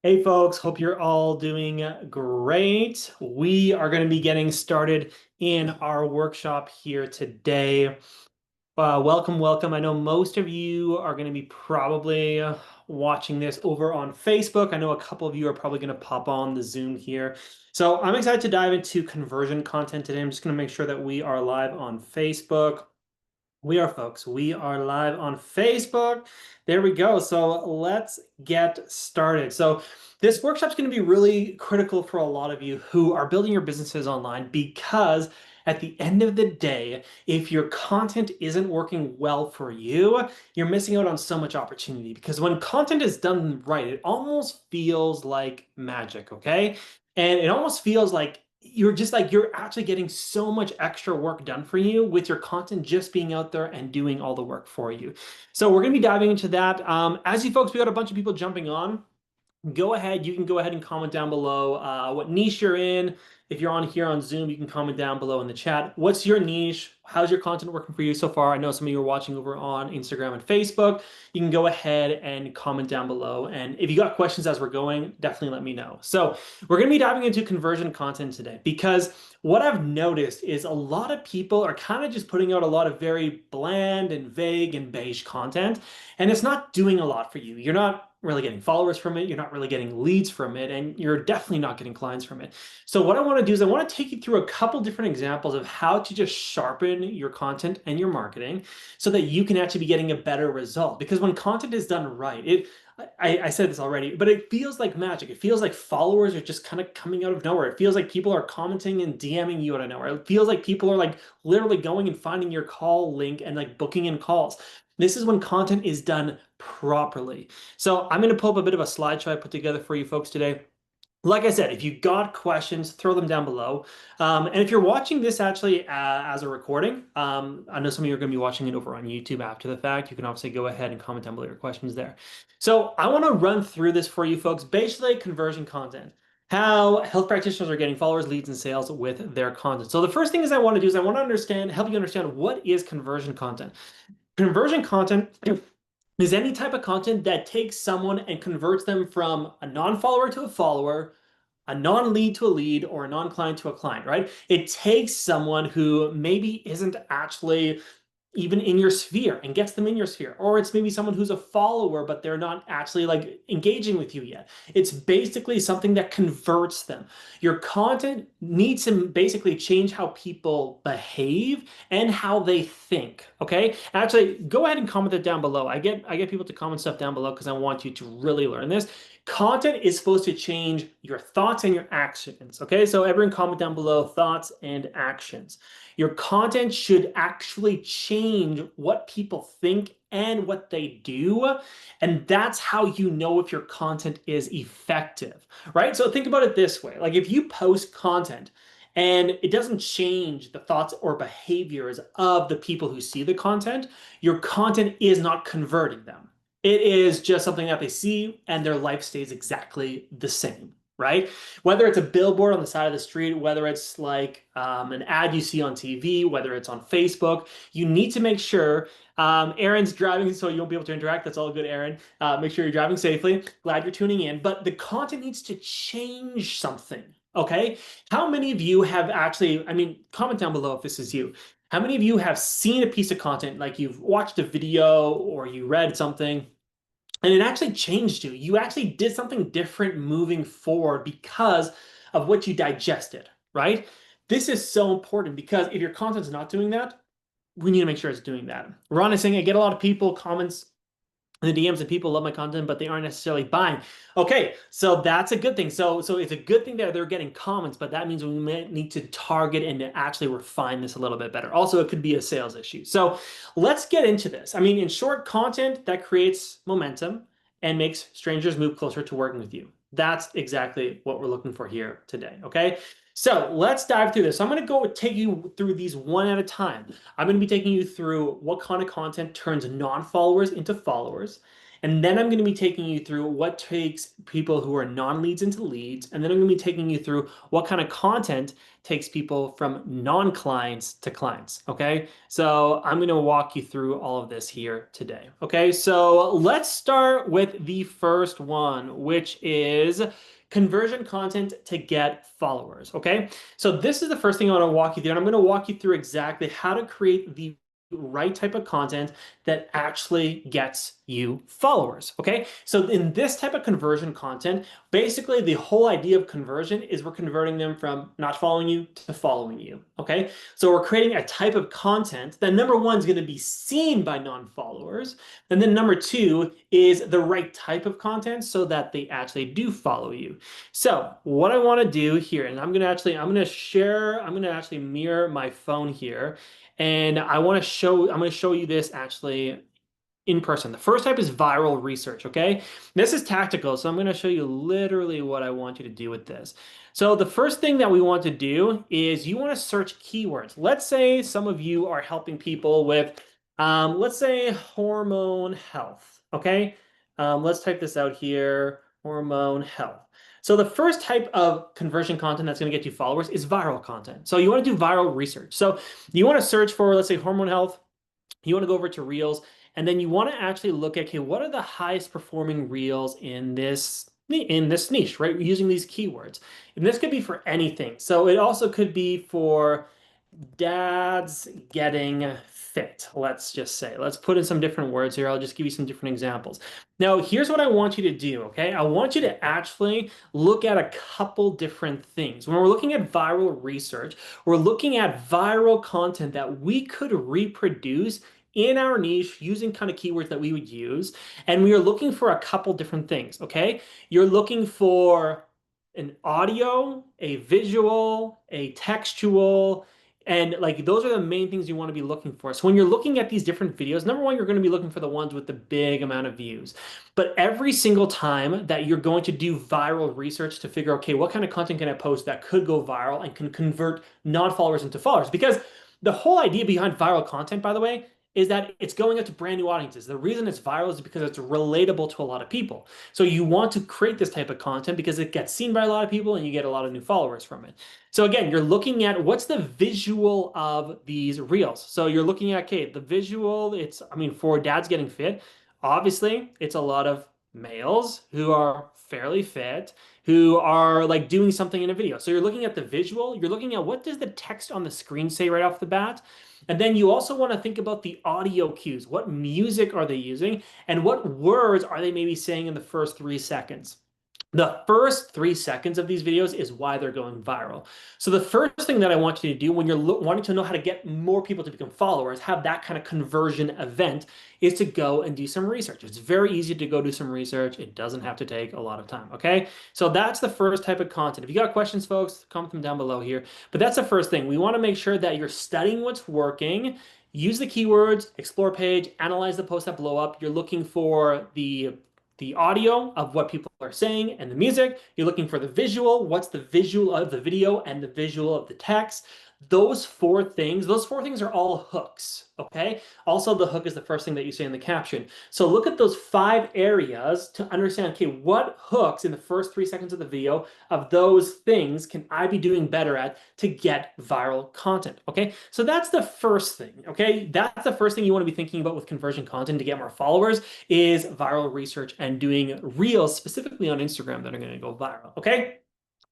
Hey folks, hope you're all doing great. We are going to be getting started in our workshop here today. Welcome, welcome. I know most of you are going to be probably watching this over on Facebook. I know a couple of you are probably going to pop on the Zoom here. So I'm excited to dive into conversion content today. I'm just going to make sure that we are live on Facebook. We are, folks. We are live on Facebook. There we go. So let's get started. So this workshop is going to be really critical for a lot of you who are building your businesses online because at the end of the day, if your content isn't working well for you, you're missing out on so much opportunity because when content is done right, it almost feels like magic, okay? And it almost feels like you're actually getting so much extra work done for you with your content just being out there and doing all the work for you. So we're going to be diving into that. As you folks, we got a bunch of people jumping on. Go ahead. You can go ahead and comment down below what niche you're in. If you're on here on Zoom, you can comment down below in the chat. What's your niche? How's your content working for you so far? I know some of you are watching over on Instagram and Facebook. You can go ahead and comment down below. And if you got questions as we're going, definitely let me know. So we're going to be diving into conversion content today because what I've noticed is a lot of people are kind of just putting out a lot of very bland and vague and beige content, and it's not doing a lot for you. You're not really getting followers from it. You're not really getting leads from it, and you're definitely not getting clients from it. So what I want to do is I want to take you through a couple different examples of how to just sharpen your content and your marketing so that you can actually be getting a better result. Because when content is done right, I said this already, but it feels like magic. It feels like followers are just kind of coming out of nowhere. It feels like people are commenting and DMing you out of nowhere. It feels like people are like literally going and finding your call link and like booking in calls. This is when content is done properly. So I'm going to pull up a bit of a slideshow I put together for you folks today. Like I said, if you got questions, throw them down below. And if you're watching this actually as a recording, I know some of you are going to be watching it over on YouTube after the fact. You can obviously go ahead and comment down below your questions there. So I want to run through this for you folks. Basically, conversion content. How health practitioners are getting followers, leads, and sales with their content. So the first thing is I want to do is I want to help you understand what is conversion content. Conversion content is any type of content that takes someone and converts them from a non-follower to a follower, a non-lead to a lead, or a non-client to a client, right? It takes someone who maybe isn't actually even in your sphere and gets them in your sphere. Or it's maybe someone who's a follower, but they're not actually like engaging with you yet. It's basically something that converts them. Your content needs to basically change how people behave and how they think. Okay. Actually, go ahead and comment that down below. I get people to comment stuff down below because I want you to really learn this. Content is supposed to change your thoughts and your actions. Okay. So everyone comment down below thoughts and actions. Your content should actually change what people think and what they do. And that's how you know if your content is effective, right? So think about it this way. Like if you post content and it doesn't change the thoughts or behaviors of the people who see the content, your content is not converting them. It is just something that they see and their life stays exactly the same, right? Whether it's a billboard on the side of the street, whether it's like an ad you see on TV, whether it's on Facebook, you need to make sure. Aaron's driving, so you won't be able to interact. That's all good, Aaron. Make sure you're driving safely. Glad you're tuning in. But the content needs to change something, okay? How many of you have actually, I mean, comment down below if this is you. How many of you have seen a piece of content, like you've watched a video or you read something, and it actually changed you? You actually did something different moving forward because of what you digested, right? This is so important because if your content's not doing that, we need to make sure it's doing that. Ron is saying I get a lot of people comments in the DMs and people love my content, but they aren't necessarily buying. Okay, so that's a good thing. So it's a good thing that they're getting comments, but that means we may need to target and to actually refine this a little bit better. Also, it could be a sales issue. So let's get into this. I mean, in short, content that creates momentum and makes strangers move closer to working with you. That's exactly what we're looking for here today, okay? So let's dive through this. So I'm going to go take you through these one at a time. I'm going to be taking you through what kind of content turns non-followers into followers. And then I'm going to be taking you through what takes people who are non-leads into leads. And then I'm going to be taking you through what kind of content takes people from non-clients to clients. Okay. So I'm going to walk you through all of this here today. Okay. So let's start with the first one, which is conversion content to get followers. Okay. So this is the first thing I want to walk you through. And I'm going to walk you through exactly how to create the right type of content that actually gets you followers. Okay. So in this type of conversion content, basically the whole idea of conversion is we're converting them from not following you to following you. Okay. So we're creating a type of content that number one is going to be seen by non-followers. And then number two is the right type of content so that they actually do follow you. So what I want to do here, and I'm going to actually mirror my phone here. And I'm going to show you this actually in person. The first type is viral research, okay? This is tactical, so I'm going to show you literally what I want you to do with this. So the first thing that we want to do is you want to search keywords. Let's say some of you are helping people with, let's say hormone health, okay? Let's type this out here, hormone health. So the first type of conversion content that's going to get you followers is viral content. So you want to do viral research. So you want to search for, let's say, hormone health. You want to go over to Reels, and then you want to actually look at, okay, what are the highest performing Reels in this niche, right? Using these keywords. And this could be for anything. So it also could be for dads getting fit, let's just say. Let's put in some different words here. I'll just give you some different examples. Now, here's what I want you to do, okay? I want you to actually look at a couple different things. When we're looking at viral research, we're looking at viral content that we could reproduce in our niche using kind of keywords that we would use. And we are looking for a couple different things, okay? You're looking for an audio, a visual, a textual, and like those are the main things you want to be looking for. So when you're looking at these different videos, number one, you're going to be looking for the ones with the big amount of views. But every single time that you're going to do viral research to figure, okay, what kind of content can I post that could go viral and can convert non-followers into followers? Because the whole idea behind viral content, by the way, is that it's going out to brand new audiences. The reason it's viral is because it's relatable to a lot of people. So you want to create this type of content because it gets seen by a lot of people and you get a lot of new followers from it. So again, you're looking at what's the visual of these reels. So you're looking at, okay, the visual, for dads getting fit, obviously it's a lot of males who are fairly fit, who are like doing something in a video. So you're looking at the visual, you're looking at what does the text on the screen say right off the bat? And then you also want to think about the audio cues. What music are they using? And what words are they maybe saying in the first 3 seconds? The first 3 seconds of these videos is why they're going viral. So the first thing that I want you to do when you're wanting to know how to get more people to become followers, have that kind of conversion event, is to go and do some research. It's very easy to go do some research. It doesn't have to take a lot of time, okay? So that's the first type of content. If you got questions, folks, comment them down below here. But that's the first thing. We want to make sure that you're studying what's working. Use the keywords, explore page, analyze the posts that blow up. You're looking for the audio of what people are saying and the music. You're looking for the visual. What's the visual of the video and the visual of the text? Those four things are all hooks, okay? Also, the hook is the first thing that you say in the caption. So look at those 5 areas to understand, okay, what hooks in the first 3 seconds of the video of those things can I be doing better at to get viral content, okay? So that's the first thing, okay? That's the first thing you want to be thinking about with conversion content to get more followers is viral research and doing reels specifically on Instagram that are going to go viral, okay?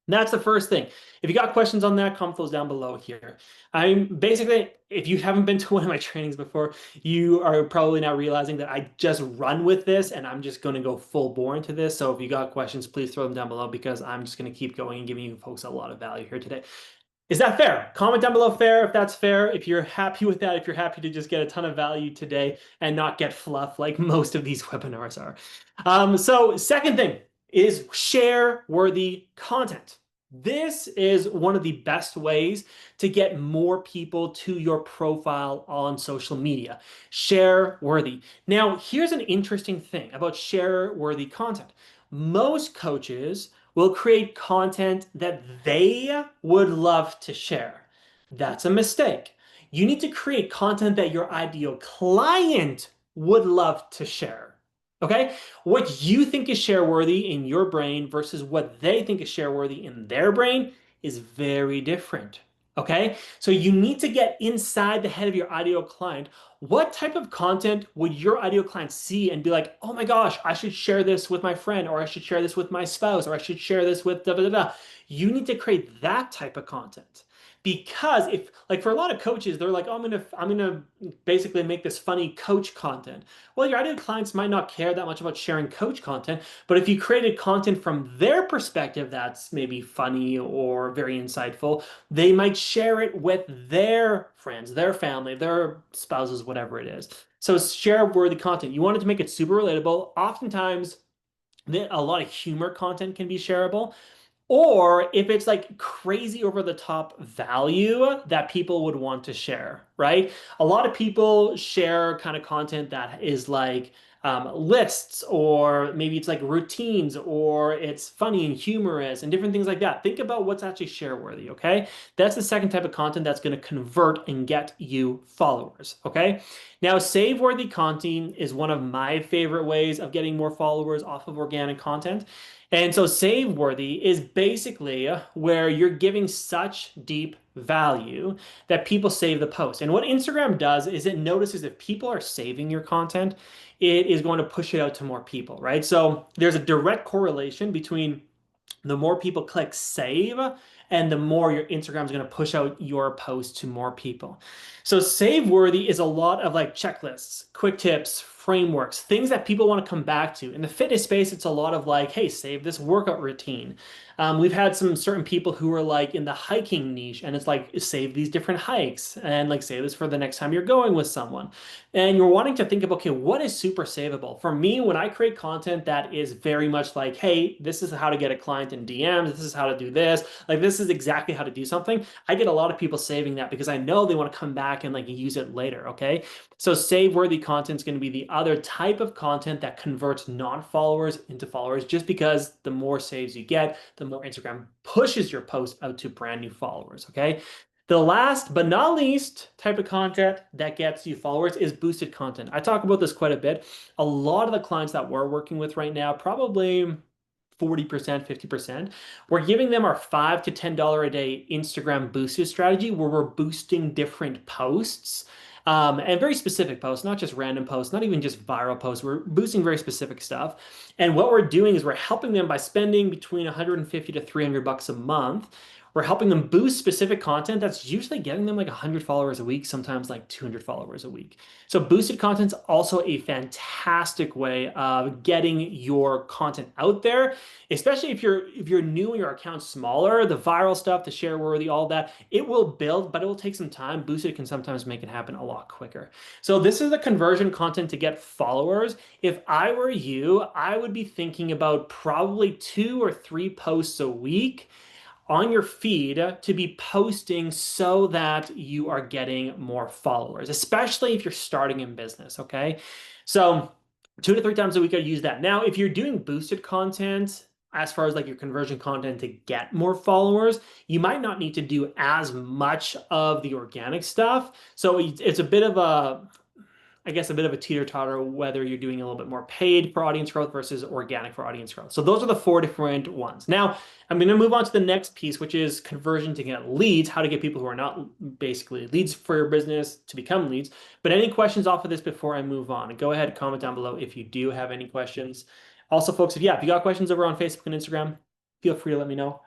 That's the first thing. If you got questions on that, comment those down below here. I'm basically, if you haven't been to one of my trainings before, you are probably now realizing that I just run with this and I'm just going to go full bore into this. So if you got questions, please throw them down below because I'm just going to keep going and giving you folks a lot of value here today. Is that fair? Comment down below fair if that's fair. If you're happy with that, if you're happy to just get a ton of value today and not get fluff like most of these webinars are. So second thing is share worthy content. This is one of the best ways to get more people to your profile on social media. Share worthy. Now, here's an interesting thing about share worthy content. Most coaches will create content that they would love to share. That's a mistake. You need to create content that your ideal client would love to share. Okay? What you think is share worthy in your brain versus what they think is share worthy in their brain is very different. Okay? So you need to get inside the head of your ideal client. What type of content would your ideal client see and be like, oh my gosh, I should share this with my friend, or I should share this with my spouse, or I should share this with da da da da. You need to create that type of content. Because if like for a lot of coaches, they're like, oh, I'm gonna basically make this funny coach content. Well, your ideal clients might not care that much about sharing coach content, but if you created content from their perspective that's maybe funny or very insightful, they might share it with their friends, their family, their spouses, whatever it is. So share worthy content. You wanted to make it super relatable. Oftentimes, a lot of humor content can be shareable. Or if it's like crazy over the top value that people would want to share, right? A lot of people share kind of content that is like lists, or maybe it's like routines, or it's funny and humorous and different things like that. Think about what's actually share worthy, okay? That's the second type of content that's going to convert and get you followers, okay? Now, save worthy content is one of my favorite ways of getting more followers off of organic content. And so save worthy is basically where you're giving such deep value that people save the post. And what Instagram does is it notices if people are saving your content, it is going to push it out to more people, right? So there's a direct correlation between the more people click save and the more your Instagram is going to push out your post to more people. So save worthy is a lot of like checklists, quick tips, frameworks, things that people want to come back to. In the fitness space, it's a lot of like, hey, save this workout routine. We've had some certain people who are like in the hiking niche, and it's like save these different hikes and like save this for the next time you're going with someone. And you're wanting to think of, okay, what is super savable? For me, when I create content that is very much like, hey, this is how to get a client in DMs, this is how to do this, like this is exactly how to do something, I get a lot of people saving that because I know they want to come back and like use it later, okay? So save worthy content is going to be the other type of content that converts non-followers into followers, just because the more saves you get, the more Instagram pushes your post out to brand new followers, okay? The last but not least type of content that gets you followers is boosted content. I talk about this quite a bit. A lot of the clients that we're working with right now, probably 40%, 50%, we're giving them our $5 to $10 a day Instagram boosted strategy where we're boosting different posts. And very specific posts, not just random posts, not even just viral posts. We're boosting very specific stuff. And what we're doing is we're helping them by spending between 150 to 300 bucks a month. We're helping them boost specific content that's usually getting them like 100 followers a week, sometimes like 200 followers a week. So boosted content's also a fantastic way of getting your content out there, especially if you're new and your account's smaller. The viral stuff, the share worthy, all that, it will build, but it will take some time. Boosted can sometimes make it happen a lot quicker. So this is the conversion content to get followers. If I were you, I would be thinking about probably 2 or 3 posts a week on your feed to be posting so that you are getting more followers, especially if you're starting in business, okay? So 2 to 3 times a week, I use that. Now, if you're doing boosted content, as far as like your conversion content to get more followers, you might not need to do as much of the organic stuff. So it's a bit of a, I guess, a bit of a teeter-totter whether you're doing a little bit more paid for audience growth versus organic for audience growth. So those are the 4 different ones. Now, I'm going to move on to the next piece, which is conversion to get leads, how to get people who are not basically leads for your business to become leads. But any questions off of this before I move on? Go ahead, comment down below if you do have any questions. Also, folks, if you got questions over on Facebook and Instagram, feel free to let me know.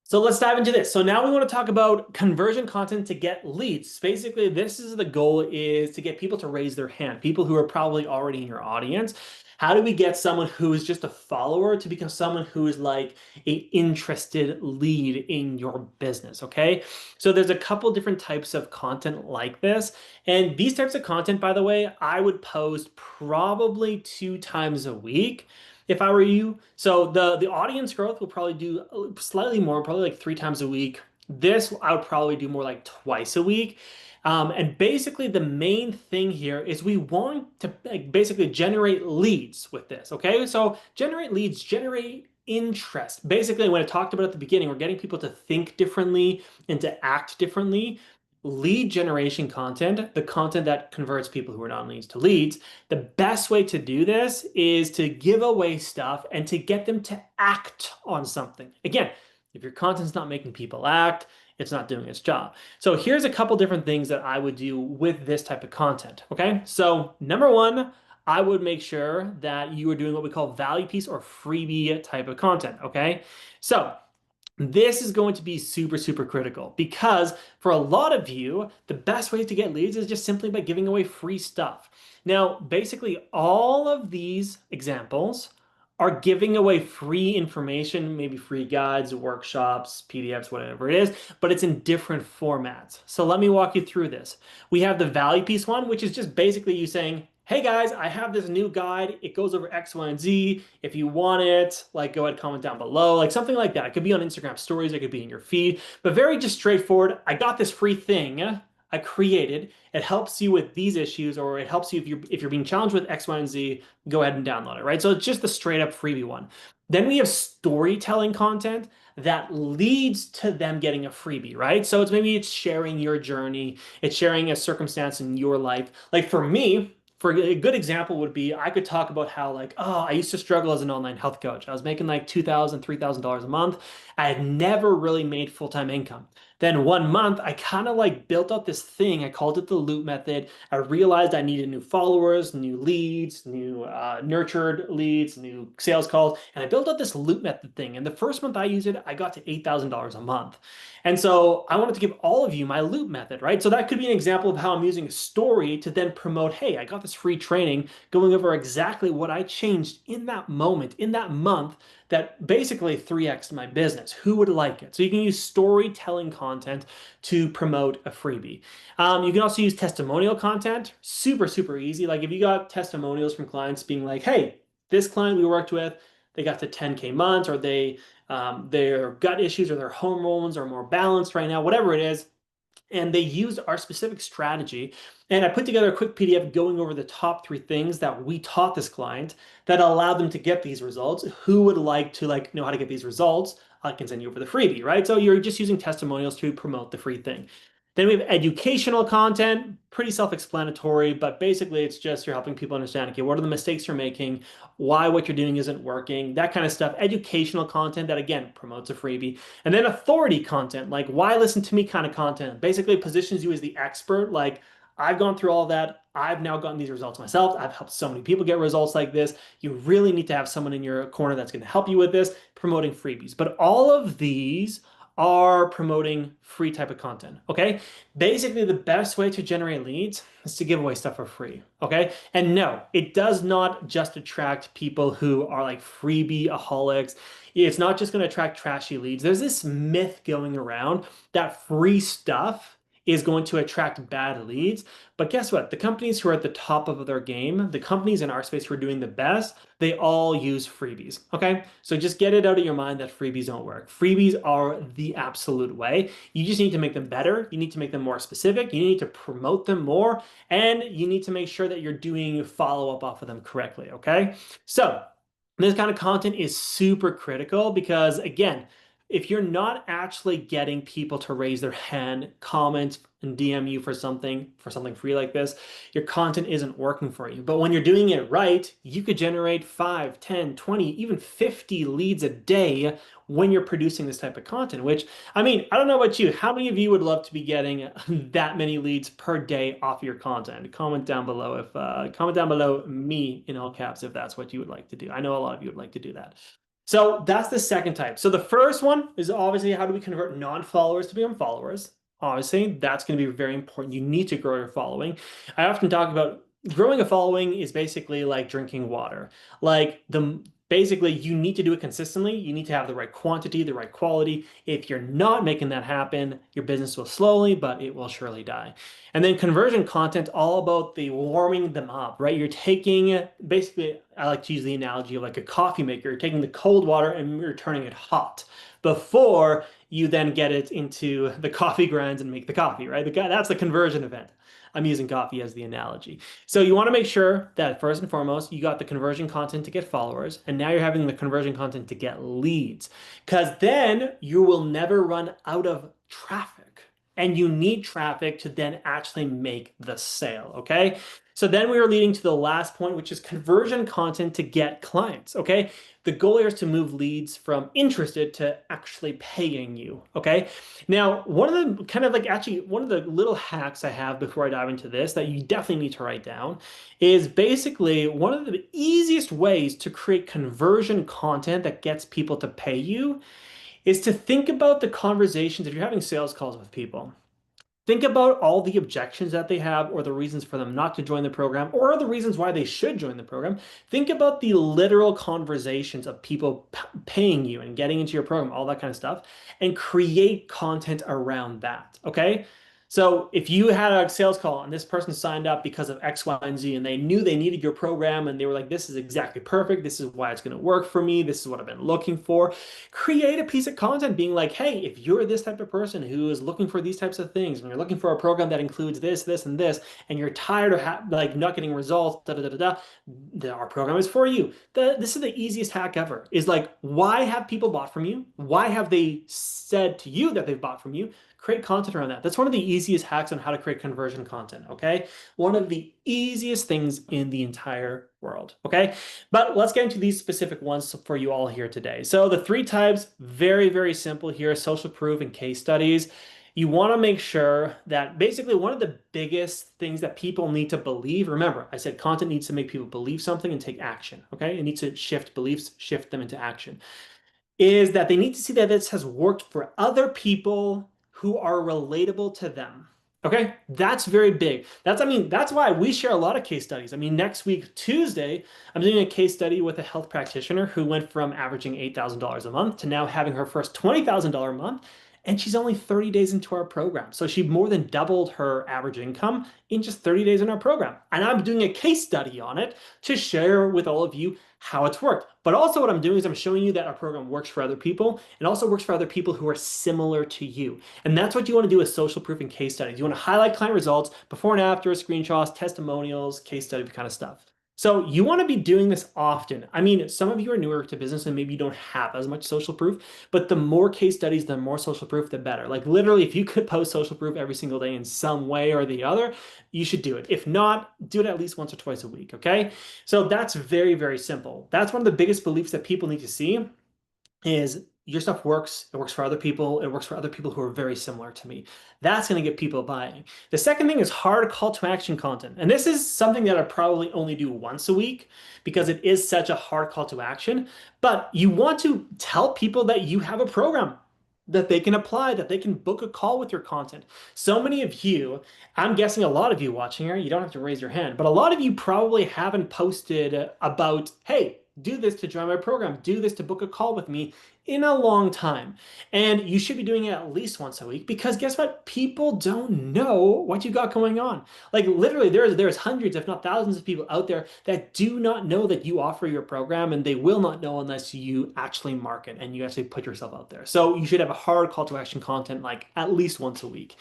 So let's dive into this. So now we want to talk about conversion content to get leads. Basically, this is the goal, is to get people to raise their hand, people who are probably already in your audience. How do we get someone who is just a follower to become someone who is like a interested lead in your business, okay? So there's a couple different types of content like this. And these types of content, by the way, I would post probably 2 times a week if I were you. So the audience growth will probably do slightly more, probably like 3 times a week. This I would probably do more like twice a week. And basically the main thing here is we want to like, basically generate leads with this, okay? So generate leads, generate interest. Basically, when I talked about at the beginning, we're getting people to think differently and to act differently. lead generation content, the content that converts people who are not leads to leads, the best way to do this is to give away stuff and to get them to act on something. Again, if your content's not making people act, it's not doing its job. So here's a couple different things that I would do with this type of content. Okay. So number one, I would make sure that you are doing what we call value piece or freebie type of content. Okay. So this is going to be super, super critical because for a lot of you, the best way to get leads is just simply by giving away free stuff. Now, basically, all of these examples are giving away free information, maybe free guides, workshops, PDFs, whatever it is, but it's in different formats. So let me walk you through this. We have the value piece one, which is just basically you saying, hey guys, I have this new guide. It goes over X, Y, and Z. If you want it, like go ahead, comment down below, like something like that. It could be on Instagram stories, it could be in your feed, but very just straightforward. I got this free thing I created. It helps you with these issues, or it helps you if you're being challenged with X, Y, and Z, go ahead and download it, right? So it's just the straight up freebie one. Then we have storytelling content that leads to them getting a freebie, right? So it's sharing your journey, it's sharing a circumstance in your life. Like for me, for a good example would be I could talk about how like, oh, I used to struggle as an online health coach. I was making like $2,000, $3,000 a month. I had never really made full-time income. Then one month, I kind of like built up this thing. I called it the loop method. I realized I needed new followers, new leads, new nurtured leads, new sales calls. And I built up this loop method thing. And the first month I used it, I got to $8,000 a month. And so I wanted to give all of you my loop method, right? So that could be an example of how I'm using a story to then promote, hey, I got this free training going over exactly what I changed in that moment, in that month, that basically 3x my business. Who would like it? So you can use storytelling content to promote a freebie. You can also use testimonial content, super, super easy. Like if you got testimonials from clients being like, hey, this client we worked with, they got to 10K months, or their gut issues or their hormones are more balanced right now, whatever it is, and they used our specific strategy. And I put together a quick PDF going over the top 3 things that we taught this client that allowed them to get these results. Who would like to know how to get these results? I can send you over the freebie, right? So you're just using testimonials to promote the free thing. Then we have educational content, pretty self-explanatory, but basically it's just you're helping people understand, okay, what are the mistakes you're making, why what you're doing isn't working, that kind of stuff. Educational content that, again, promotes a freebie. And then authority content, like why listen to me kind of content, basically positions you as the expert. Like, I've gone through all that. I've now gotten these results myself. I've helped so many people get results like this. You really need to have someone in your corner that's going to help you with this, promoting freebies. But all of these are promoting free type of content. Okay. Basically, the best way to generate leads is to give away stuff for free. Okay. And no, it does not just attract people who are like freebie-aholics. It's not just going to attract trashy leads. There's this myth going around that free stuff is going to attract bad leads. But guess what? The companies who are at the top of their game, the companies in our space who are doing the best, they all use freebies. Okay. So just get it out of your mind that freebies don't work. Freebies are the absolute way. You just need to make them better. You need to make them more specific. You need to promote them more. And you need to make sure that you're doing follow up off of them correctly. Okay. So this kind of content is super critical because, again, if you're not actually getting people to raise their hand, comment, and DM you for something free like this, your content isn't working for you. But when you're doing it right, you could generate 5, 10, 20, even 50 leads a day when you're producing this type of content, which, I mean, I don't know about you. How many of you would love to be getting that many leads per day off your content? Comment down below comment down below me in all caps if that's what you would like to do. I know a lot of you would like to do that. So that's the second type. So the first one is obviously how do we convert non-followers to become followers? Obviously, that's going to be very important. You need to grow your following. I often talk about growing a following is basically like drinking water. Like basically you need to do it consistently. You need to have the right quantity, the right quality. If you're not making that happen, your business will slowly, but it will surely die. And then conversion content, all about the warming them up, right? You're taking basically, I like to use the analogy of like a coffee maker. You're taking the cold water and you're turning it hot before you then get it into the coffee grinds and make the coffee, right? That's the conversion event. I'm using coffee as the analogy. So you want to make sure that first and foremost, you got the conversion content to get followers, and now you're having the conversion content to get leads, because then you will never run out of traffic. and you need traffic to then actually make the sale, okay? So then we are leading to the last point, which is conversion content to get clients, okay? The goal here is to move leads from interested to actually paying you, okay? Now, one of the kind of like actually one of the little hacks I have before I dive into this that you definitely need to write down is basically one of the easiest ways to create conversion content that gets people to pay you is to think about the conversations if you're having sales calls with people. Think about all the objections that they have or the reasons for them not to join the program or the reasons why they should join the program. Think about the literal conversations of people paying you and getting into your program, all that kind of stuff, and create content around that. Okay. So if you had a sales call and this person signed up because of X, Y, and Z, and they knew they needed your program and they were like, this is exactly perfect. This is why it's going to work for me. This is what I've been looking for. Create a piece of content being like, hey, if you're this type of person who is looking for these types of things, when you're looking for a program that includes this, this, and this, and you're tired of like not getting results, da da da da, da, our program is for you. This is the easiest hack ever. Is like, why have people bought from you? Why have they said to you that they've bought from you? Create content around that. That's one of the easiest hacks on how to create conversion content, okay? One of the easiest things in the entire world, okay? But let's get into these specific ones for you all here today. So the three types, very, very simple here, social proof and case studies. You want to make sure that basically one of the biggest things that people need to believe, remember, I said content needs to make people believe something and take action, okay? It needs to shift beliefs, shift them into action, is that they need to see that this has worked for other people who are relatable to them. Okay, that's very big. That's why we share a lot of case studies. I mean, next week, Tuesday, I'm doing a case study with a health practitioner who went from averaging $8,000 a month to now having her first $20,000 a month. And she's only 30 days into our program. So she more than doubled her average income in just 30 days in our program. And I'm doing a case study on it to share with all of you how it's worked. But also what I'm doing is I'm showing you that our program works for other people and also works for other people who are similar to you. And that's what you want to do with social proof and case studies. You want to highlight client results, before and after, screenshots, testimonials, case study kind of stuff. So you want to be doing this often. I mean, some of you are newer to business and maybe you don't have as much social proof, but the more case studies, the more social proof, the better. Like literally, if you could post social proof every single day in some way or the other, you should do it. If not, do it at least once or twice a week, okay? So that's very, very simple. That's one of the biggest beliefs that people need to see is your stuff works. It works for other people. It works for other people who are very similar to me. That's going to get people buying. The second thing is hard call to action content. And this is something that I probably only do once a week because it is such a hard call to action. But you want to tell people that you have a program that they can apply, that they can book a call with your content. So many of you, I'm guessing a lot of you watching here, you don't have to raise your hand, but a lot of you probably haven't posted about, hey, do this to join my program, do this to book a call with me in a long time. And you should be doing it at least once a week because guess what? People don't know what you got going on. Like literally there's hundreds, if not thousands of people out there that do not know that you offer your program and they will not know unless you actually market and you actually put yourself out there. So you should have a hard call to action content like at least once a week.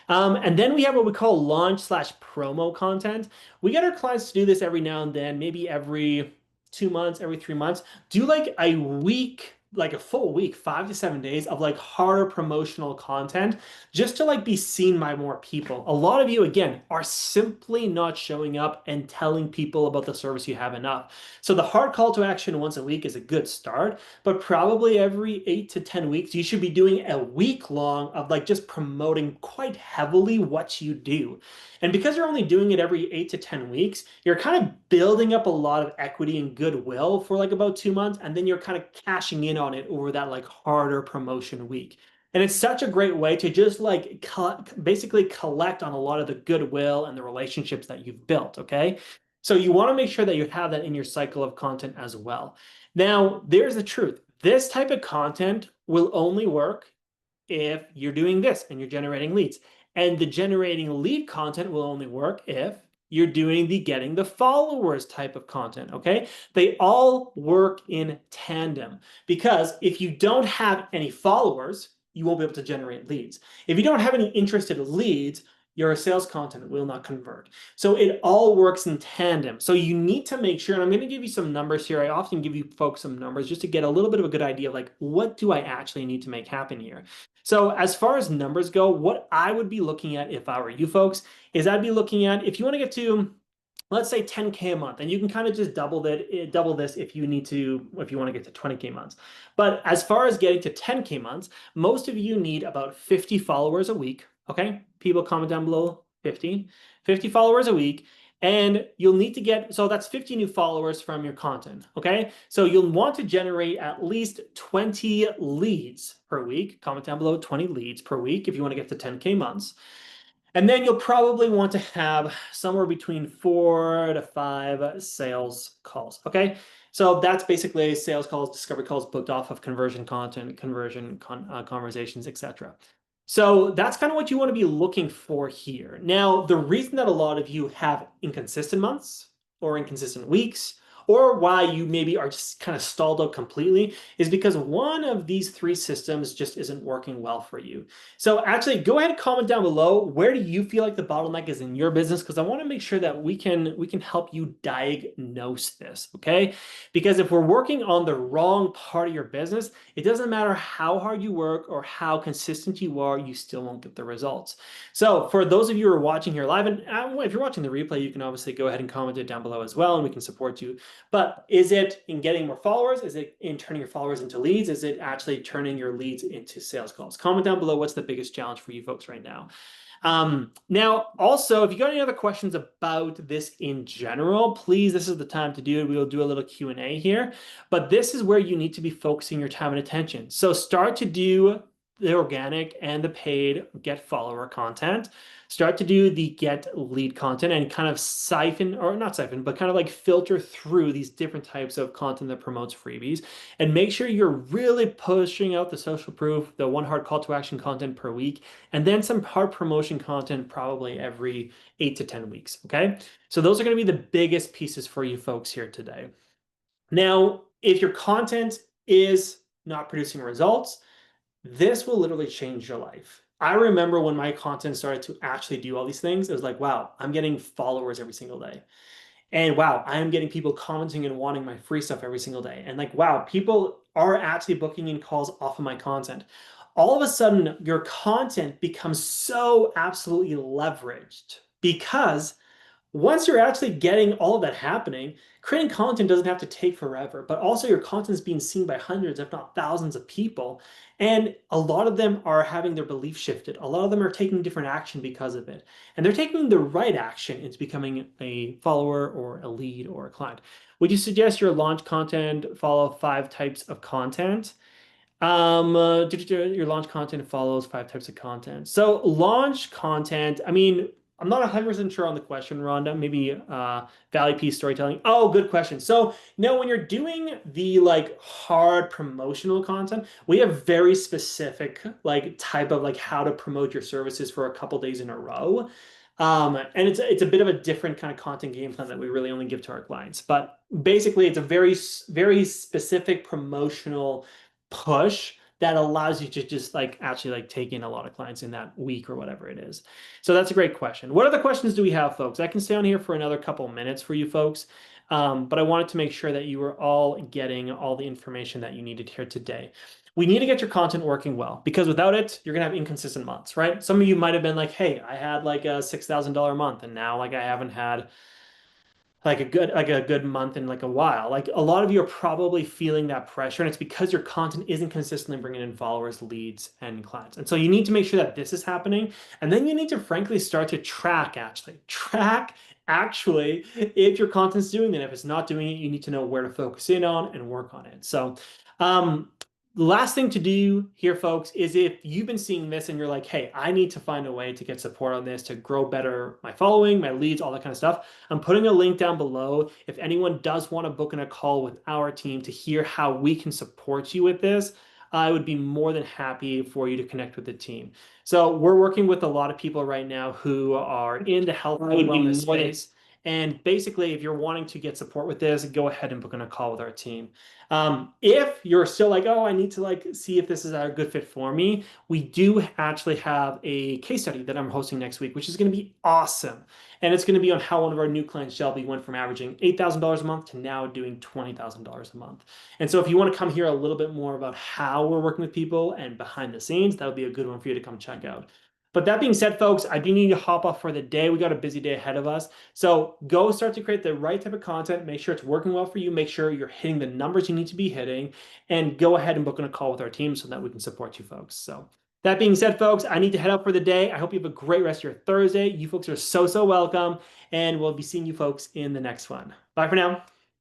And then we have what we call launch/promo content. We get our clients to do this every now and then, maybe every 2 months, every 3 months. Do like a week, like a full week, 5 to 7 days of like harder promotional content just to like be seen by more people. A lot of you, again, are simply not showing up and telling people about the service you have enough. So the hard call to action once a week is a good start, but probably every 8 to 10 weeks, you should be doing a week long of like just promoting quite heavily what you do. And because you're only doing it every 8 to 10 weeks, you're kind of building up a lot of equity and goodwill for like about 2 months, and then you're kind of cashing in on it over that like harder promotion week. And it's such a great way to just like basically collect on a lot of the goodwill and the relationships that you've built, okay? So you want to make sure that you have that in your cycle of content as well. Now, there's the truth. This type of content will only work if you're doing this and you're generating leads. And the generating lead content will only work if you're doing the getting the followers type of content, okay? They all work in tandem because if you don't have any followers, you won't be able to generate leads. If you don't have any interested leads, your sales content will not convert. So it all works in tandem. So you need to make sure, and I'm going to give you some numbers here. I often give you folks some numbers just to get a little bit of a good idea of like, what do I actually need to make happen here? So as far as numbers go, what I would be looking at if I were you folks is I'd be looking at, if you want to get to, let's say 10K a month, and you can kind of just double this if you need to, if you want to get to 20K months. But as far as getting to 10K months, most of you need about 50 followers a week. Okay, people comment down below 50 followers a week. And you'll need to get, so that's 50 new followers from your content. Okay, so you'll want to generate at least 20 leads per week. Comment down below 20 leads per week if you want to get to 10K months. And then you'll probably want to have somewhere between 4 to 5 sales calls. Okay. So that's basically sales calls, discovery calls booked off of conversion content, conversations, etc. So that's kind of what you want to be looking for here. Now, the reason that a lot of you have inconsistent months or inconsistent weeks, or why you maybe are just kind of stalled out completely, is because one of these 3 systems just isn't working well for you. So actually go ahead and comment down below, where do you feel like the bottleneck is in your business? Because I want to make sure that we can help you diagnose this, okay? Because if we're working on the wrong part of your business, it doesn't matter how hard you work or how consistent you are, you still won't get the results. So for those of you who are watching here live, and if you're watching the replay, you can obviously go ahead and comment it down below as well, and we can support you. But is it in getting more followers? Is it in turning your followers into leads? Is it actually turning your leads into sales calls? Comment down below what's the biggest challenge for you folks right now. Now, also, if you got any other questions about this in general, please, this is the time to do it. We will do a little Q&A here, but this is where you need to be focusing your time and attention. So start to do the organic and the paid get follower content. Start to do the get lead content and kind of siphon, or not siphon, but kind of like filter through these different types of content that promotes freebies, and make sure you're really pushing out the social proof, the 1 hard call to action content per week, and then some hard promotion content probably every 8 to 10 weeks. Okay. So those are going to be the biggest pieces for you folks here today. Now, if your content is not producing results, this will literally change your life. I remember when my content started to actually do all these things, it was like, wow, I'm getting followers every single day. And wow, I am getting people commenting and wanting my free stuff every single day. And like, wow, people are actually booking in calls off of my content. All of a sudden, your content becomes so absolutely leveraged because once you're actually getting all of that happening, creating content doesn't have to take forever, but also your content is being seen by hundreds, if not thousands of people. And a lot of them are having their belief shifted. A lot of them are taking different action because of it. And they're taking the right action into becoming a follower or a lead or a client. Would you suggest your launch content follow 5 types of content? Your launch content follows 5 types of content. So launch content, I mean, I'm not 100% sure on the question, Rhonda. Maybe value piece storytelling. Oh, good question. So when you're doing the like hard promotional content, we have very specific like type of like how to promote your services for a couple days in a row. And it's a bit of a different kind of content game plan that we really only give to our clients. But basically, it's a very, very specific promotional push that allows you to just like actually like take in a lot of clients in that week or whatever it is. So that's a great question. What other questions do we have, folks? I can stay on here for another couple minutes for you folks, but I wanted to make sure that you were all getting all the information that you needed here today. We need to get your content working well, because without it, you're gonna have inconsistent months, right? Some of you might have been like, hey, I had like a $6,000 month, and now like I haven't had like a good month in like a while. Like a lot of you are probably feeling that pressure, and it's because your content isn't consistently bringing in followers, leads, and clients. And so you need to make sure that this is happening, and then you need to frankly start to track actually if your content's doing it. If it's not doing it, you need to know where to focus in on and work on it. So the last thing to do here, folks, is if you've been seeing this and you're like, hey, I need to find a way to get support on this, to grow better my following, my leads, all that kind of stuff, I'm putting a link down below. If anyone does want to book in a call with our team to hear how we can support you with this, I would be more than happy for you to connect with the team. So we're working with a lot of people right now who are in the health and wellness space. And basically, if you're wanting to get support with this, go ahead and book in a call with our team. If you're still like, oh, I need to like see if this is a good fit for me, we do actually have a case study that I'm hosting next week, which is going to be awesome. And it's going to be on how one of our new clients, Shelby, went from averaging $8,000 a month to now doing $20,000 a month. And so if you want to come hear a little bit more about how we're working with people and behind the scenes, that would be a good one for you to come check out. But that being said, folks, I do need to hop off for the day. We got a busy day ahead of us. So go start to create the right type of content. Make sure it's working well for you. Make sure you're hitting the numbers you need to be hitting. And go ahead and book in a call with our team so that we can support you folks. So that being said, folks, I need to head out for the day. I hope you have a great rest of your Thursday. You folks are so welcome. And we'll be seeing you folks in the next one. Bye for now.